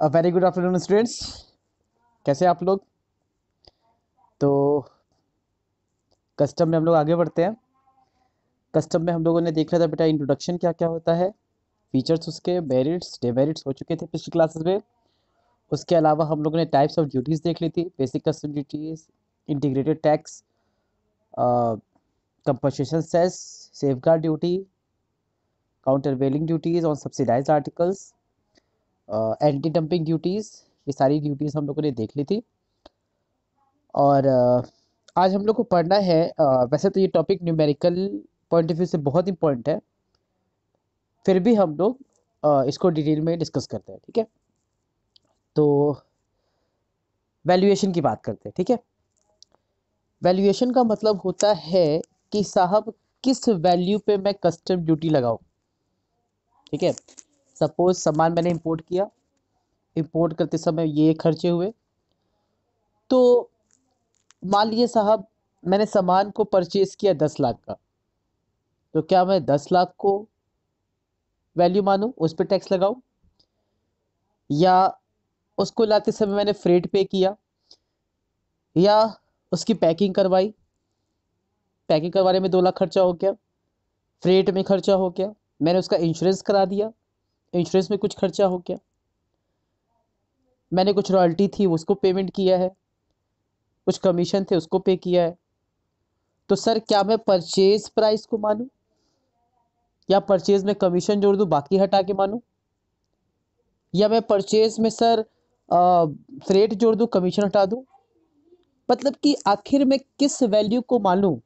Very good afternoon students. कैसे आप लोग? तो कस्टम में हम लोग आगे बढ़ते हैं। कस्टम में हम लोगों ने देखा था बेटा इंट्रोडक्शन क्या क्या होता है, फीचर्स, उसके मेरिट्स डेमेरिट्स हो चुके थे पिछली क्लासेस में। उसके अलावा हम लोगों ने टाइप्स ऑफ ड्यूटीज़ देख ली थी, basic custom duties, integrated tax, compensation cess, safeguard duty, countervailing duties on subsidised articles, anti dumping duties. ये सारी ड्यूटीज़ हम लोगों ने देख ली थी। और आज हम लोग को पढ़ना है, वैसे तो ये topic numerical point of view से बहुत इंपॉर्टेंट है, फिर भी हम लोग इसको डिटेल में डिस्कस करते हैं। ठीक है, तो वैल्यूएशन की बात करते हैं। ठीक है, वैल्यूएशन का मतलब होता है कि साहब किस वैल्यू पे मैं कस्टम ड्यूटी लगाऊं। ठीक है, सपोज सामान मैंने इंपोर्ट किया, इंपोर्ट करते समय ये खर्चे हुए, तो मान लीजिए साहब मैंने सामान को परचेज किया 10 लाख का, तो क्या मैं 10 लाख को वैल्यू मानूं, उस पर टैक्स लगाऊं, या उसको लाते समय मैंने फ्रेट पे किया, या उसकी पैकिंग करवाई, पैकिंग करवाने में 2 लाख खर्चा हो गया, फ्रेट में खर्चा हो गया, मैंने उसका इंश्योरेंस करा दिया, इंश्योरेंस में कुछ खर्चा हो गया, मैंने कुछ रॉयल्टी थी उसको पेमेंट किया है, कुछ कमीशन थे उसको पे किया है, तो सर क्या मैं परचेज प्राइस को मानूं, या परचेज में कमीशन जोड़ दूं बाकी हटा के मानूं, या मैं परचेज में सर फ्रेट जोड़ दूं कमीशन हटा दूं? मतलब कि आखिर में किस वैल्यू को मानूं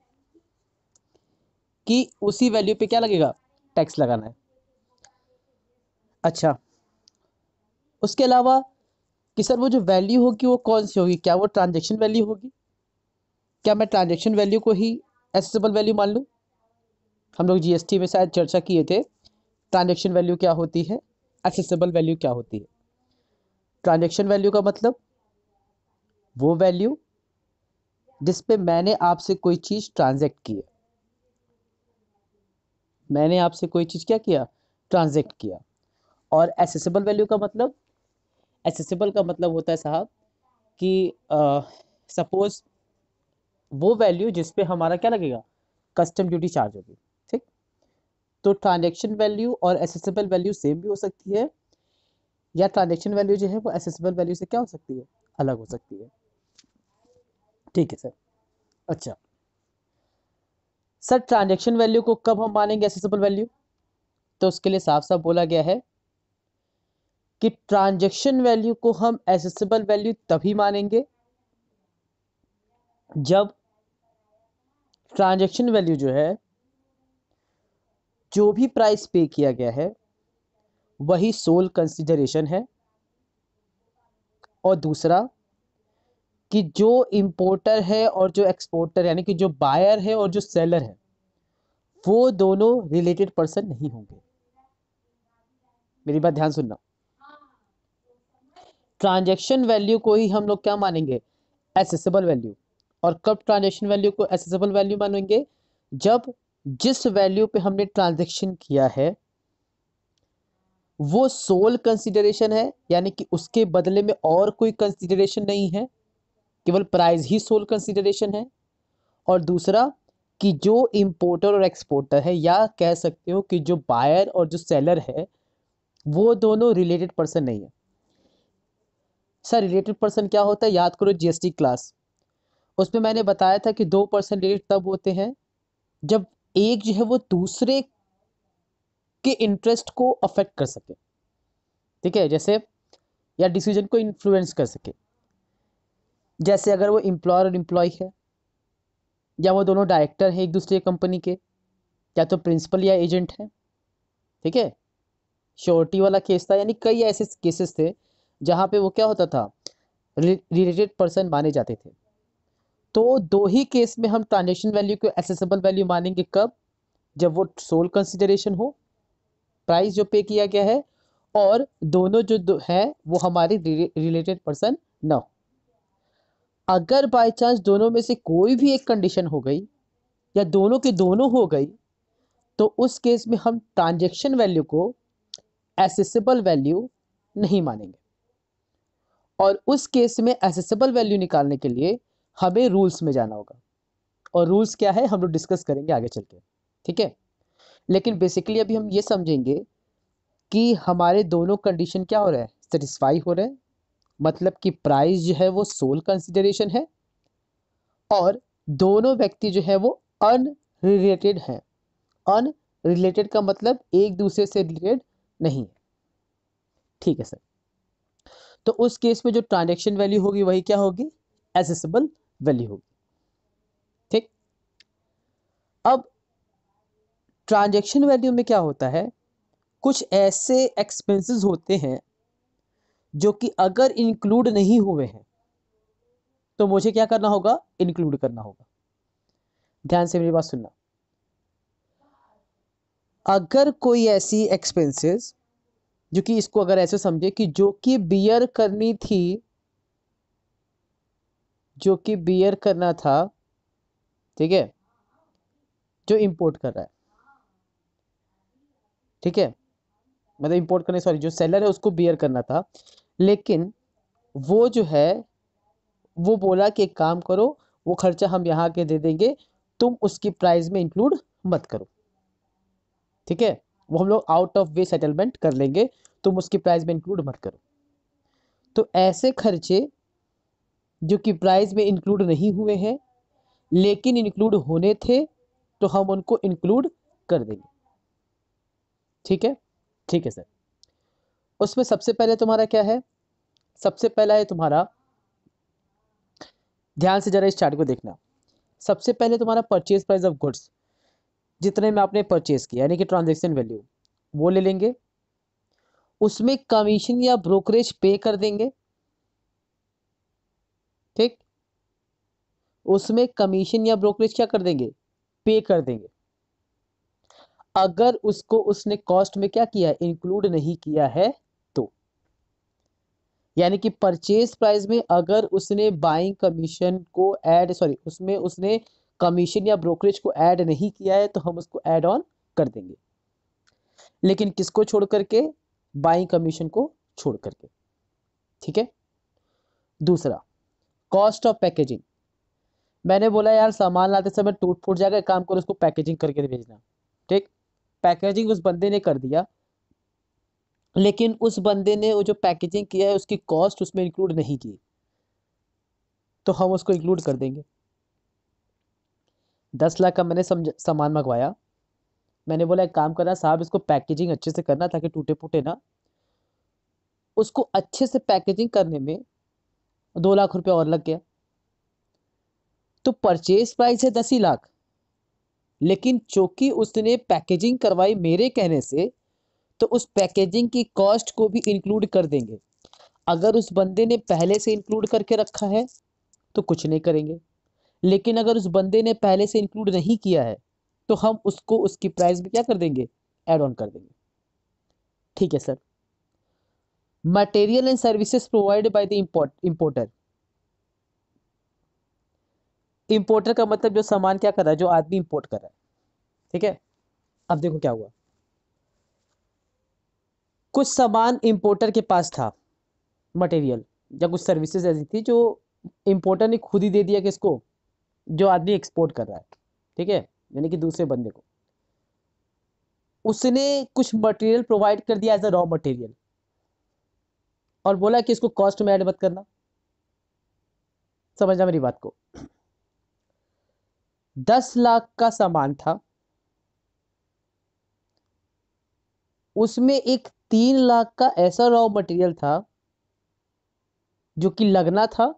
कि उसी वैल्यू पे क्या लगेगा, टैक्स लगाना है। अच्छा, उसके अलावा कि सर वो जो वैल्यू होगी वो कौन सी होगी, क्या वो ट्रांजैक्शन वैल्यू होगी, क्या मैं ट्रांजैक्शन वैल्यू को ही एसेसेबल वैल्यू मान लूं? हम लोग जीएसटी में शायद चर्चा किए थे, ट्रांजैक्शन वैल्यू क्या होती है, एसेसेबल वैल्यू क्या होती है। ट्रांजैक्शन वैल्यू का मतलब वो वैल्यू जिस पे मैंने आपसे कोई चीज़ ट्रांजैक्ट की है, मैंने आपसे कोई चीज़ क्या किया, ट्रांजैक्ट किया। और एसेसेबल वैल्यू का मतलब, एसेसेबल का मतलब होता है साहब कि सपोज वो वैल्यू जिस पे हमारा क्या लगेगा, कस्टम ड्यूटी चार्ज होगी। ठीक, तो ट्रांजैक्शन वैल्यू और एसेसेबल वैल्यू सेम भी हो सकती है, या ट्रांजैक्शन वैल्यू जो है वो एसेसेबल वैल्यू से क्या हो सकती है, अलग हो सकती है। ठीक है सर। अच्छा सर, ट्रांजैक्शन वैल्यू को कब हम मानेंगे एसेसेबल वैल्यू? तो उसके लिए साफ साफ बोला गया है कि ट्रांजैक्शन वैल्यू को हम एसेसेबल वैल्यू तभी मानेंगे जब ट्रांजैक्शन वैल्यू जो है, जो भी प्राइस पे किया गया है वही सोल कंसिडरेशन है, और दूसरा कि जो इंपोर्टर है और जो एक्सपोर्टर यानी कि जो बायर है और जो सेलर है वो दोनों रिलेटेड पर्सन नहीं होंगे। मेरी बात ध्यान सुनना, ट्रांजैक्शन वैल्यू को ही हम लोग क्या मानेंगे, एसेसेबल वैल्यू। और कब ट्रांजैक्शन वैल्यू को एसेसेबल वैल्यू मानेंगे, जब जिस वैल्यू पे हमने ट्रांजैक्शन किया है वो सोल कंसिडरेशन है, यानी कि उसके बदले में और कोई कंसिडरेशन नहीं है, केवल प्राइस ही सोल कंसिडरेशन है। और दूसरा कि जो इंपोर्टर और एक्सपोर्टर है, या कह सकते हो कि जो बायर और जो सेलर है वो दोनों रिलेटेड पर्सन नहीं है। सर रिलेटेड पर्सन क्या होता है, याद करो जीएसटी क्लास, उसमें मैंने बताया था कि 2% रिलेटेड तब होते हैं जब एक जो है वो दूसरे के इंटरेस्ट को अफेक्ट कर सके। ठीक है, जैसे या डिसीजन को इन्फ्लुएंस कर सके, जैसे अगर वो एम्प्लॉयर और एम्प्लॉय है, या वो दोनों डायरेक्टर हैं एक दूसरे कंपनी के, या तो प्रिंसिपल या एजेंट है। ठीक है, श्योरिटी वाला केस था, यानी कई ऐसे केसेस थे जहाँ पे वो क्या होता था, रिलेटेड पर्सन माने जाते थे। तो दो ही केस में हम ट्रांजेक्शन वैल्यू को एसेसेबल वैल्यू मानेंगे, कब, जब वो सोल कंसिडरेशन हो, प्राइस जो पे किया गया है, और दोनों जो है वो हमारे रिलेटेड पर्सन ना हो। अगर बाय चांस दोनों में से कोई भी एक कंडीशन हो गई, या दोनों के दोनों हो गई, तो उस केस में हम ट्रांजैक्शन वैल्यू को एसेसेबल वैल्यू नहीं मानेंगे। और उस केस में एसेसिबल वैल्यू निकालने के लिए हमें रूल्स में जाना होगा, और रूल्स क्या है हम लोग डिस्कस करेंगे आगे चल के, ठीक है। लेकिन बेसिकली अभी हम ये समझेंगे कि हमारे दोनों कंडीशन क्या हो रहा है, सेटिस्फाई हो रहे हैं, मतलब कि प्राइस जो है वो सोल कंसिडरेशन है और दोनों व्यक्ति जो है वो अनरिलेटेड हैं। अनरिलेटेड का मतलब एक दूसरे से रिलेटेड नहीं है, ठीक है सर। तो उस केस में जो ट्रांजैक्शन वैल्यू होगी वही क्या होगी, एसेसिबल वैल्यू होगी, ठीक। अब ट्रांजैक्शन वैल्यू में क्या होता है, कुछ ऐसे एक्सपेंसेस होते हैं जो कि अगर इंक्लूड नहीं हुए हैं तो मुझे क्या करना होगा, इंक्लूड करना होगा। ध्यान से मेरी बात सुनना। अगर कोई ऐसी एक्सपेंसेस जो कि इसको अगर ऐसे समझे कि जो कि बियर करनी थी, जो कि बियर करना था, ठीक है, जो इंपोर्ट कर रहा है, ठीक है, मतलब इंपोर्ट करने, सॉरी, जो सेलर है उसको बियर करना था, लेकिन वो जो है वो बोला कि एक काम करो, वो खर्चा हम यहाँ के दे देंगे, तुम उसकी प्राइस में इंक्लूड मत करो, ठीक है, वो हम लोग आउट ऑफ वे सेटलमेंट कर लेंगे, तुम उसकी प्राइस में इंक्लूड मत करो। तो ऐसे खर्चे जो कि प्राइस में इंक्लूड नहीं हुए हैं लेकिन इंक्लूड होने थे, तो हम उनको इंक्लूड कर देंगे, ठीक है, ठीक है सर। उसमें सबसे पहले तुम्हारा क्या है, सबसे पहला है तुम्हारा, ध्यान से जरा इस चार्ट को देखना। सबसे पहले तुम्हारा परचेज प्राइस ऑफ गुड्स, जितने में आपने परचेज किया यानी कि ट्रांजैक्शन वैल्यू, वो ले लेंगे, उसमें कमीशन या ब्रोकरेज पे कर देंगे, ठीक, उसमें कमीशन या ब्रोकरेज क्या कर देंगे, पे कर देंगे। अगर उसको उसने कॉस्ट में क्या किया, इंक्लूड नहीं किया है तो, यानी कि परचेज प्राइस में अगर उसने बाइंग कमीशन को ऐड, सॉरी, उसमें उसने कमीशन या ब्रोकरेज को ऐड नहीं किया है तो हम उसको ऐड ऑन कर देंगे, लेकिन किसको छोड़ करके, बाइंग कमीशन को छोड़ करके, ठीक है। दूसरा, कॉस्ट ऑफ पैकेजिंग, मैंने बोला यार सामान लाते समय टूट फूट जाएगा, एक काम करो उसको पैकेजिंग करके भेजना, ठीक, पैकेजिंग उस बंदे ने कर दिया, लेकिन उस बंदे ने वो जो पैकेजिंग किया है उसकी कॉस्ट उसमें इंक्लूड नहीं की, तो हम उसको इंक्लूड कर देंगे। 10 लाख का मैंने सामान मंगवाया, मैंने बोला एक काम करना साहब, इसको पैकेजिंग अच्छे से करना ताकि टूटे फूटे ना, उसको अच्छे से पैकेजिंग करने में 2 लाख रुपया और लग गया, तो परचेज प्राइस है 10 ही लाख, लेकिन चूंकि उसने पैकेजिंग करवाई मेरे कहने से, तो उस पैकेजिंग की कॉस्ट को भी इंक्लूड कर देंगे। अगर उस बंदे ने पहले से इंक्लूड करके रखा है तो कुछ नहीं करेंगे, लेकिन अगर उस बंदे ने पहले से इंक्लूड नहीं किया है तो हम उसको उसकी प्राइस में क्या कर देंगे, ऐड ऑन कर देंगे, ठीक है sir. Material and services provided by the importer, importer का मतलब जो सामान क्या कर रहा है, जो आदमी इंपोर्ट कर रहा है, ठीक है। अब देखो क्या हुआ, कुछ सामान इंपोर्टर के पास था, मटेरियल या कुछ सर्विसेज ऐसी थी जो इंपोर्टर ने खुद ही दे दिया किसको, जो आदमी एक्सपोर्ट कर रहा है, ठीक है, यानी कि दूसरे बंदे को, उसने कुछ मटेरियल प्रोवाइड कर दिया एज अ रॉ मटेरियल और बोला कि इसको कॉस्ट में ऐड मत करना। समझना मेरी बात को, 10 लाख का सामान था, उसमें एक 3 लाख का ऐसा रॉ मटेरियल था जो कि लगना था,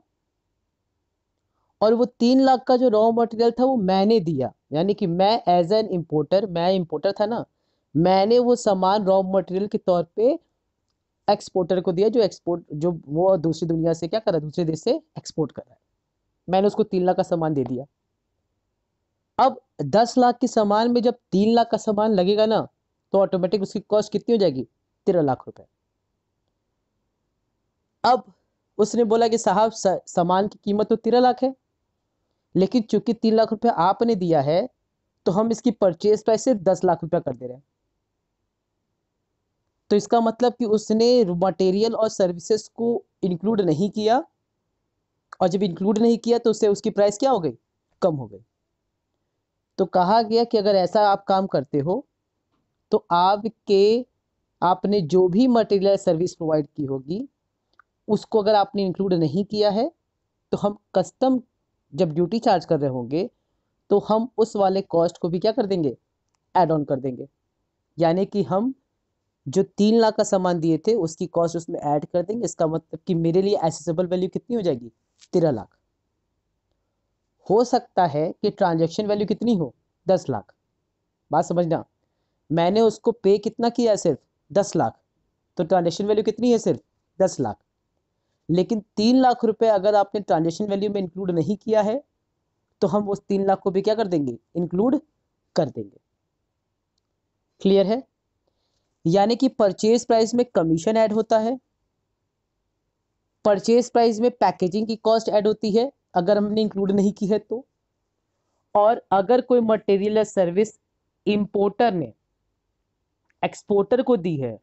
और वो 3 लाख का जो रॉ मटेरियल था वो मैंने दिया, यानी कि मैं एज एन इम्पोर्टर, मैं इम्पोर्टर था ना, मैंने वो सामान रॉ मटेरियल के तौर पे एक्सपोर्टर को दिया, जो एक्सपोर्ट, जो वो दूसरी दुनिया से क्या कर रहा है, दूसरे देश से एक्सपोर्ट कर रहा है, मैंने उसको 3 लाख का सामान दे दिया। अब 10 लाख के सामान में जब 3 लाख का सामान लगेगा ना, तो ऑटोमेटिक उसकी कॉस्ट कितनी हो जाएगी, 13 लाख रुपए। अब उसने बोला कि साहब सामान की कीमत तो 13 लाख है, लेकिन चूंकि 3 लाख रुपया आपने दिया है तो हम इसकी परचेज प्राइस से 10 लाख रुपया कर दे रहे हैं। तो इसका मतलब कि उसने मटेरियल और सर्विसेज को इंक्लूड नहीं किया, और जब इंक्लूड नहीं किया तो उससे उसकी प्राइस क्या हो गई, कम हो गई। तो कहा गया कि अगर ऐसा आप काम करते हो तो आपने जो भी मटेरियल सर्विस प्रोवाइड की होगी उसको अगर आपने इंक्लूड नहीं किया है तो हम कस्टम जब ड्यूटी चार्ज कर रहे होंगे तो हम उस वाले कॉस्ट को भी क्या कर देंगे, ऐड ऑन कर देंगे। यानी कि हम जो 3 लाख का सामान दिए थे उसकी कॉस्ट उसमें ऐड कर देंगे। इसका मतलब कि मेरे लिए एसेसेबल वैल्यू कितनी हो जाएगी, 13 लाख। हो सकता है कि ट्रांजैक्शन वैल्यू कितनी हो, 10 लाख। बात समझना, मैंने उसको पे कितना किया है, सिर्फ 10 लाख, तो ट्रांजैक्शन वैल्यू कितनी है, सिर्फ 10 लाख। लेकिन 3 लाख रुपए अगर आपने ट्रांजैक्शन वैल्यू में इंक्लूड नहीं किया है तो हम उस 3 लाख को भी क्या कर देंगे, इंक्लूड कर देंगे। क्लियर है? यानी कि परचेज प्राइस में कमीशन ऐड होता है, परचेज प्राइस में पैकेजिंग की कॉस्ट ऐड होती है अगर हमने इंक्लूड नहीं की है तो, और अगर कोई मटेरियल या सर्विस इंपोर्टर ने एक्सपोर्टर को दी है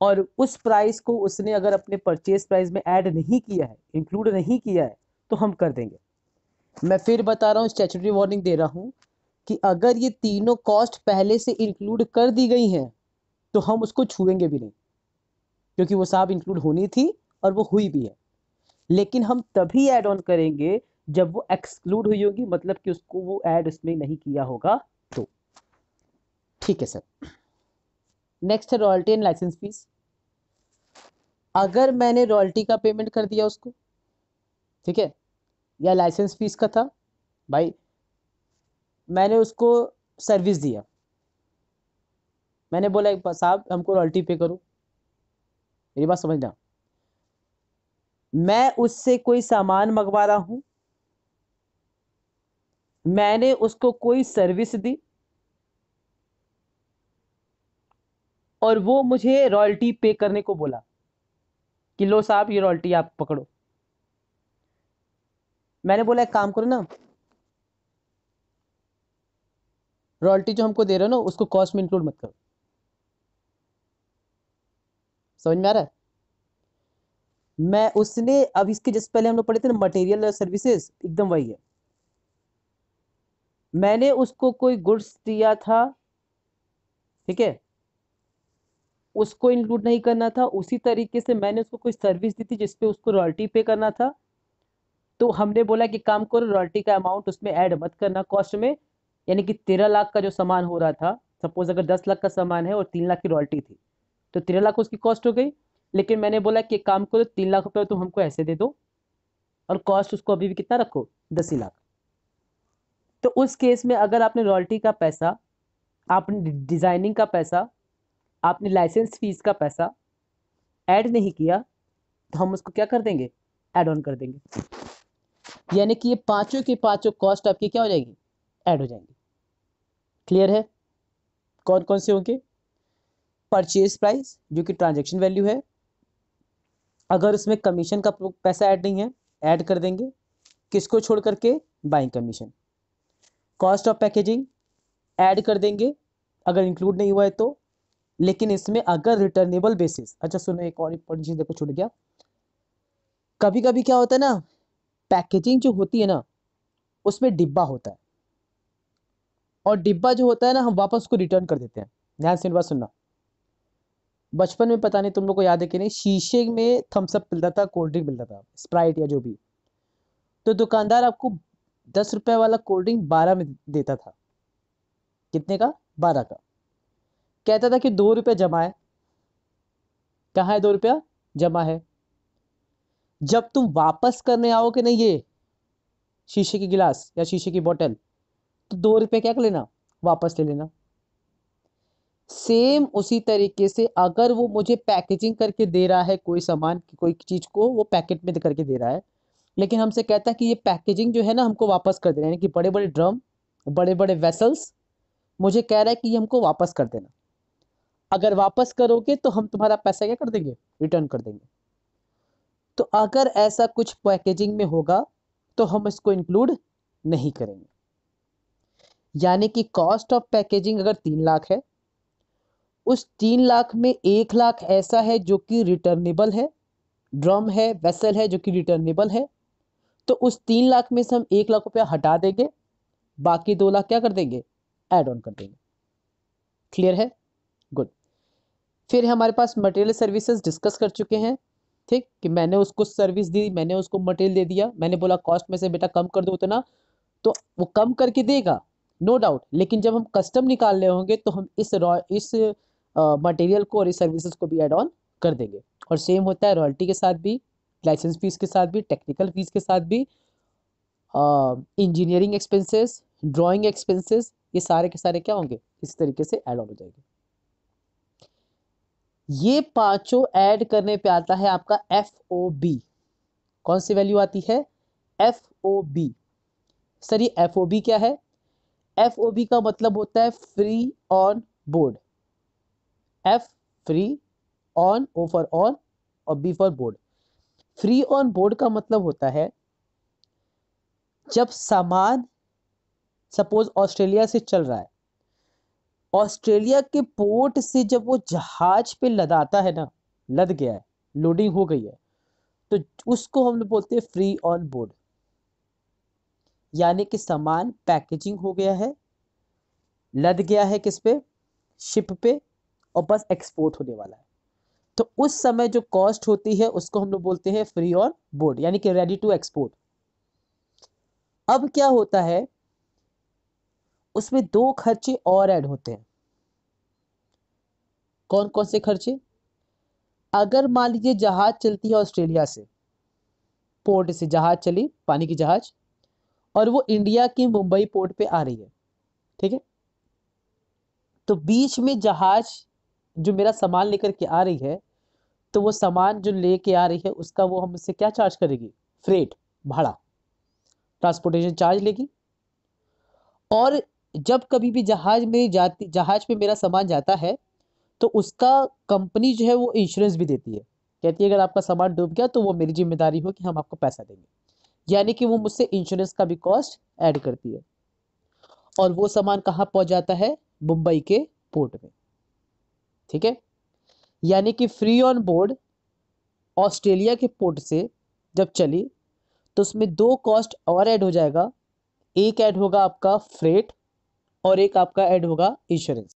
और उस प्राइस को उसने अगर अपने परचेज प्राइस में ऐड नहीं किया है, इंक्लूड नहीं किया है, तो हम कर देंगे। मैं फिर बता रहा हूँ, स्टैट्यूटरी वार्निंग दे रहा हूँ कि अगर ये तीनों कॉस्ट पहले से इंक्लूड कर दी गई हैं तो हम उसको छुएंगे भी नहीं, क्योंकि वो साहब इंक्लूड होनी थी और वो हुई भी है। लेकिन हम तभी ऐड ऑन करेंगे जब वो एक्सक्लूड हुई होगी, मतलब कि उसको वो ऐड उसमें नहीं किया होगा तो। ठीक है सर। नेक्स्ट है रॉयल्टी एंड लाइसेंस फीस। अगर मैंने रॉयल्टी का पेमेंट कर दिया उसको, ठीक है, या लाइसेंस फीस का था, भाई मैंने उसको सर्विस दिया, मैंने बोला एक बार साहब हमको रॉयल्टी पे करो, मेरी बात समझना, मैं उससे कोई सामान मंगवा रहा हूं, मैंने उसको कोई सर्विस दी और वो मुझे रॉयल्टी पे करने को बोला कि लो साहब ये रॉयल्टी आप पकड़ो। मैंने बोला एक काम करो ना, रॉयल्टी जो हमको दे रहे हो ना उसको कॉस्ट में इंक्लूड मत करो। समझ में आ रहा है? मैं उसने अब इसके जैसे पहले हम लोग पढ़े थे ना मटेरियल और सर्विसेज, एकदम वही है। मैंने उसको कोई गुड्स दिया था, ठीक है, उसको इंक्लूड नहीं करना था, उसी तरीके से मैंने उसको कोई सर्विस दी थी जिसपे उसको रॉयल्टी पे करना था, तो हमने बोला कि काम करो रॉयल्टी का अमाउंट उसमें ऐड मत करना कॉस्ट में। यानी कि 13 लाख का जो सामान हो रहा था, सपोज अगर 10 लाख का सामान है और 3 लाख की रॉयल्टी थी, तो 13 लाख उसकी कॉस्ट हो गई। लेकिन मैंने बोला कि एक काम करो 3 लाख रुपए तुम हमको ऐसे दे दो और कॉस्ट उसको अभी भी कितना रखो, 10 ही लाख। तो उस केस में अगर आपने रॉयल्टी का पैसा, आपने डिजाइनिंग का पैसा, आपने लाइसेंस फीस का पैसा ऐड नहीं किया तो हम उसको क्या कर देंगे, ऐड ऑन कर देंगे। यानी कि ये पांचों के पांचों कॉस्ट आपकी क्या हो जाएगी, ऐड हो जाएंगी। क्लियर है? कौन कौन से होंगे? परचेज प्राइस जो कि ट्रांजैक्शन वैल्यू है, अगर उसमें कमीशन का पैसा ऐड नहीं है ऐड कर देंगे, किसको छोड़ करके, buying commission. Cost of packaging add कर देंगे अगर इंक्लूड नहीं हुआ है तो। लेकिन इसमें अगर रिटर्नेबल बेसिस, अच्छा सुनो एक और इंपॉर्टेंट चीज देखो छूट गया, कभी कभी क्या होता है ना, पैकेजिंग जो होती है ना उसमें डिब्बा होता है, और डिब्बा जो होता है ना हम वापस उसको रिटर्न कर देते हैं। ध्यान से मेरी बात सुनना, बचपन में पता नहीं तुम लोग को याद है कि नहीं, शीशे में थम्स अप मिलता था, कोल्ड ड्रिंक मिलता था, स्प्राइट या जो भी, तो दुकानदार आपको 10 रुपए वाला कोल्ड ड्रिंक 12 में देता था। कितने का, 12 का। कहता था कि 2 रुपये जमा है। कहाँ है 2 रुपया, जमा है। जब तुम वापस करने आओगे ना ये शीशे की गिलास या शीशे की बोतल, तो 2 रुपये क्या कर लेना, वापस ले लेना। सेम उसी तरीके से अगर वो मुझे पैकेजिंग करके दे रहा है कोई सामान की, कोई चीज को वो पैकेट में करके दे रहा है, लेकिन हमसे कहता है कि ये पैकेजिंग जो है ना हमको वापस कर देना, यानी कि बड़े बड़े ड्रम, बड़े बड़े वेसल्स, मुझे कह रहा है कि ये हमको वापस कर देना। अगर वापस करोगे तो हम तुम्हारा पैसा क्या कर देंगे, रिटर्न कर देंगे। तो अगर ऐसा कुछ पैकेजिंग में होगा तो हम इसको इंक्लूड नहीं करेंगे। यानी कि कॉस्ट ऑफ पैकेजिंग अगर 3 लाख है, उस 3 लाख में 1 लाख ऐसा है जो कि रिटर्नेबल है, ड्रम है, वेसल है जो कि रिटर्नेबल है। तो उस 3 लाख में से हम 1 लाख रुपया हटा देंगे, बाकी 2 लाख क्या कर देंगे, ऐड ऑन कर देंगे। क्लियर है? गुड। फिर हमारे पास मटेरियल सर्विसेज डिस्कस कर चुके हैं, ठीक, कि मैंने उसको सर्विस दी, मैंने उसको मटेरियल दे दिया, मैंने बोला कॉस्ट में से बेटा कम कर दो उतना, तो वो कम करके देगा, नो डाउट। लेकिन जब हम कस्टम निकाल रहे होंगे तो हम इस मटेरियल को और इस सर्विसेज को भी ऐड ऑन कर देंगे। और सेम होता है रॉयल्टी के साथ भी, लाइसेंस फीस के साथ भी, टेक्निकल फीस के साथ भी, इंजीनियरिंग एक्सपेंसेस, ड्राइंग एक्सपेंसेस, ये सारे के सारे क्या होंगे, इस तरीके से ऐड ऑन हो जाएंगे। ये पांचों ऐड करने पे आता है आपका FOB। कौन सी वैल्यू आती है, FOB। सर ये FOB क्या है? FOB का मतलब होता है free on board. F free, on O for on और B for board. Free on board का मतलब होता है जब सामान सपोज ऑस्ट्रेलिया से चल रहा है, ऑस्ट्रेलिया के पोर्ट से जब वो जहाज पे लदाता है ना, लद गया है, लोडिंग हो गई है, तो उसको हम लोग बोलते हैं फ्री ऑन बोर्ड। यानी कि सामान पैकेजिंग हो गया है, लद गया है किस पे, शिप पे, और बस एक्सपोर्ट होने वाला है। तो उस समय जो कॉस्ट होती है उसको हम लोग बोलते हैं फ्री ऑन बोर्ड, यानी कि रेडी टू एक्सपोर्ट। अब क्या होता है, उसमें 2 खर्चे और ऐड होते हैं। कौन कौन से खर्चे? अगर मान लीजिए जहाज चलती है ऑस्ट्रेलिया से, पोर्ट से जहाज चली, पानी की जहाज, और वो इंडिया की मुंबई पोर्ट पे आ रही है, ठीक है, तो बीच में जहाज जो मेरा सामान लेकर के आ रही है, तो वो सामान जो लेके आ रही है उसका वो हमसे क्या चार्ज करेगी, फ्रेट, भाड़ा, ट्रांसपोर्टेशन चार्ज लेगी। और जब कभी भी जहाज पे मेरा सामान जाता है, तो उसका कंपनी जो है वो इंश्योरेंस भी देती है, कहती है अगर आपका सामान डूब गया तो वो मेरी जिम्मेदारी हो कि हम आपको पैसा देंगे। यानी कि वो मुझसे इंश्योरेंस का भी कॉस्ट ऐड करती है। और वो सामान कहाँ पहुंच जाता है, मुंबई के पोर्ट में, ठीक है। यानी कि फ्री ऑन बोर्ड ऑस्ट्रेलिया के पोर्ट से जब चली, तो उसमें 2 कॉस्ट और ऐड हो जाएगा। एक ऐड होगा आपका फ्रेट और एक आपका ऐड होगा इंश्योरेंस।